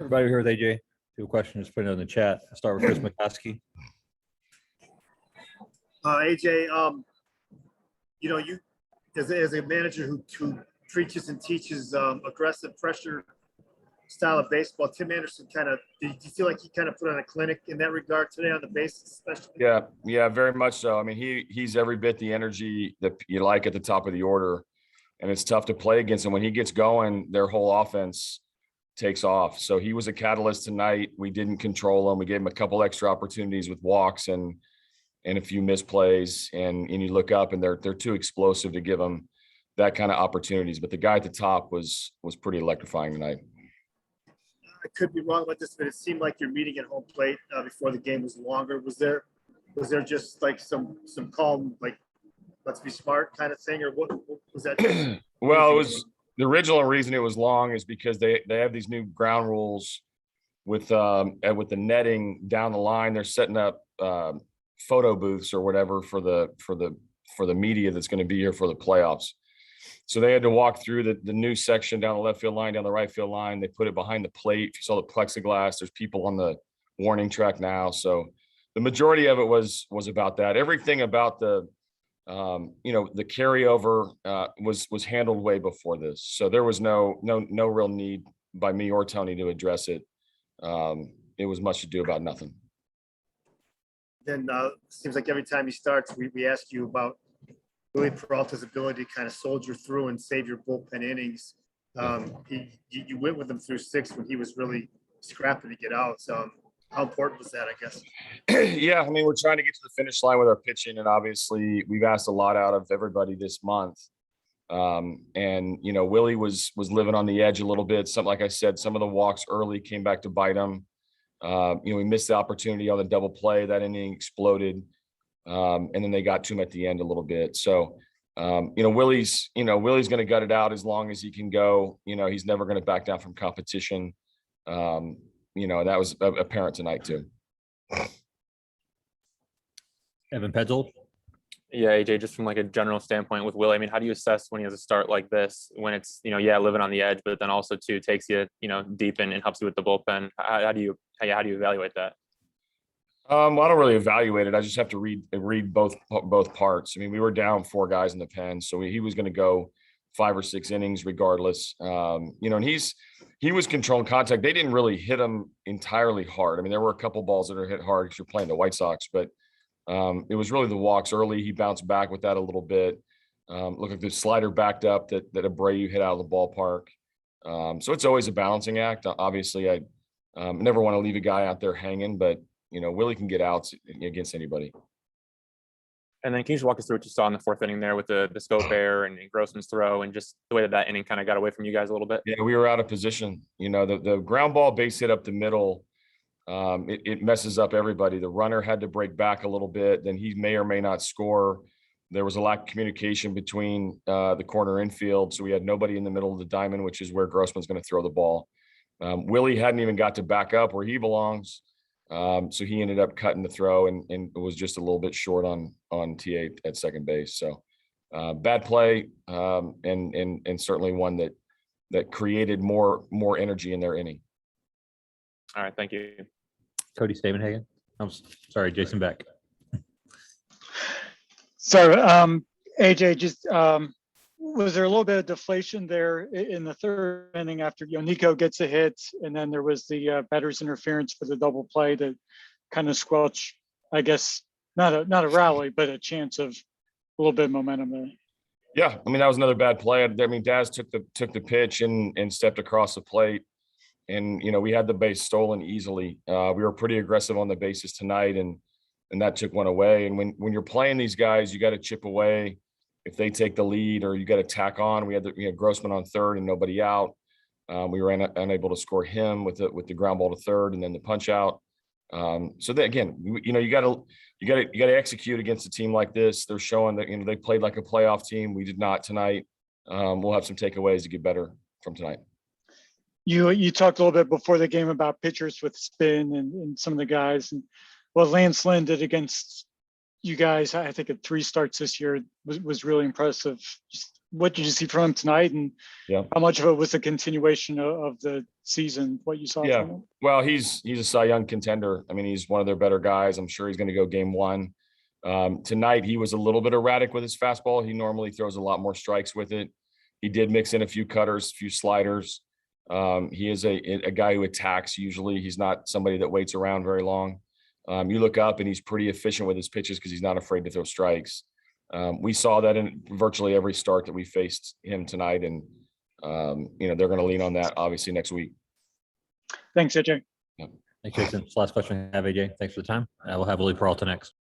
Everybody here with AJ. If you have a question, just put it in the chat. I'll start with Chris McCaskey. AJ, you as a manager who preaches and teaches aggressive pressure style of baseball, Tim Anderson did you feel like he kind of put on a clinic in that regard today on the bases, especially? Yeah, very much so. I mean, he's every bit the energy that you like at the top of the order, and it's tough to play against him. When he gets going, their whole offense takes off. So he was a catalyst tonight. We didn't control him. We gave him a couple extra opportunities with walks and a few misplays, and you look up and they're too explosive to give him that kind of opportunities. But the guy at the top was pretty electrifying tonight. I could be wrong about this, but it seemed like your meeting at home plate before the game was longer. Was there just like some calm, like, let's be smart kind of thing, or what was that? Well, it was the original reason it was long is because they have these new ground rules with the netting down the line. They're setting up photo booths or whatever for the media that's going to be here for the playoffs. So they had to walk through the new section down the left field line, down the right field line. They put it behind the plate. If you saw the plexiglass, there's people on the warning track now. So the majority of it was about that. Everything about the carryover was handled way before this. So there was no real need by me or Tony to address it. It was much ado about nothing. Then seems like every time he starts, we ask you about Willie Peralta's ability to kind of soldier through and save your bullpen innings. You went with him through 6 when he was really scrapping to get out. So how important was that, I guess? Yeah, I mean, we're trying to get to the finish line with our pitching, and obviously we've asked a lot out of everybody this month. Willie was living on the edge a little bit. Like I said, some of the walks early came back to bite him. We missed the opportunity on the double play. That inning exploded. And then they got to him at the end a little bit. So, Willie's going to gut it out as long as he can go. He's never going to back down from competition. That was apparent tonight too. Evan Petzold. Yeah, AJ, just from like a general standpoint with Willie, I mean, how do you assess when he has a start like this, when it's, living on the edge, but then also too takes you, deep and helps you with the bullpen? How do you evaluate that? I don't really evaluate it. I just have to read both parts. I mean, we were down 4 guys in the pen, so he was going to go 5 or 6 innings regardless. And he was controlling contact. They didn't really hit him entirely hard. I mean, there were a couple balls that are hit hard because you're playing the White Sox, but it was really the walks early. He bounced back with that a little bit. Looked like the slider backed up that Abreu hit out of the ballpark. So it's always a balancing act. Obviously, I never want to leave a guy out there hanging, but Willie can get outs against anybody. And then can you just walk us through what you saw in the 4th inning there with the scope error and Grossman's throw and just the way that inning kind of got away from you guys a little bit? Yeah, we were out of position. The ground ball base hit up the middle. It messes up everybody. The runner had to break back a little bit. Then he may or may not score. There was a lack of communication between the corner infield. So we had nobody in the middle of the diamond, which is where Grossman's going to throw the ball. Willie hadn't even got to back up where he belongs. So he ended up cutting the throw and was just a little bit short on TA at second base. So bad play and certainly one that created more energy in their inning. All right, thank you. Cody Stavenhagen. I'm sorry, Jason Beck. So AJ, just was there a little bit of deflation there in the 3rd inning after Nico gets a hit, and then there was the batter's interference for the double play that kind of squelched, I guess, not a rally, but a chance of a little bit of momentum there. Yeah, I mean, that was another bad play. I mean, Daz took the pitch and stepped across the plate, and we had the base stolen easily. We were pretty aggressive on the bases tonight, and that took one away. And when you're playing these guys, you got to chip away. If they take the lead, or you got to tack on. We had Grossman on 3rd and nobody out. We were unable to score him with the ground ball to 3rd and then the punch out. So then again, you got to execute against a team like this. They're showing that they played like a playoff team. We did not tonight. We'll have some takeaways to get better from tonight. You talked a little bit before the game about pitchers with spin and some of the guys, and what Lance Lynn did against you guys, I think at 3 starts this year was really impressive. Just what did you see from him tonight, and Yeah. how much of it was a continuation of the season? What you saw Yeah. from him? Well, he's a Cy Young contender. I mean, he's one of their better guys. I'm sure he's going to go game one. Tonight, he was a little bit erratic with his fastball. He normally throws a lot more strikes with it. He did mix in a few cutters, a few sliders. He is a guy who attacks usually. He's not somebody that waits around very long. You look up and he's pretty efficient with his pitches because he's not afraid to throw strikes. We saw that in virtually every start that we faced him tonight. And, they're going to lean on that obviously next week. Thanks, AJ. Thanks, Jason. It's the last question I have, AJ. Thanks for the time. We'll have Willie Peralta next.